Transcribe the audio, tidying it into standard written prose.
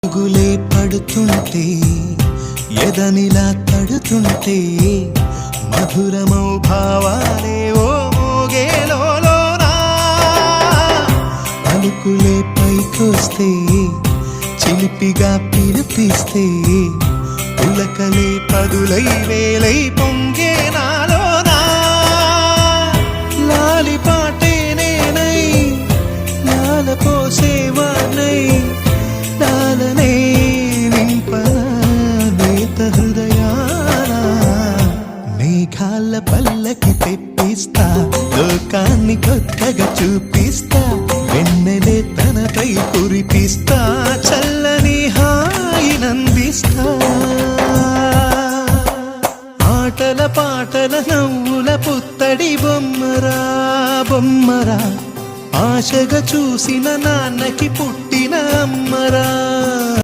గులే పడుతుంటే ఎదనిలా తడుతుంటే మధురమౌ భావాలే ఓ మోగేలోనా పలుకులే పైకొస్తే చిలిపిగా పిలిపిస్తే పులకలే పదులై వేలై పొంగే నాలోనా లాలి పాటే నేనై లాల పోసేవానై లాలనే నింపనేత హృదయాన మేఘాల పల్లకి తెప్పిస్తా లోకాన్ని కొత్తగా చూపిస్తా వెన్నెలే తనపై కురిపిస్తా చల్లని హాయినందిస్తా ఆటల పాటల నవ్వుల పుత్తడి బొమ్మరా బొమ్మరా ఆశగా చూసిన నాన్నకి పుట్టిన అమ్మరా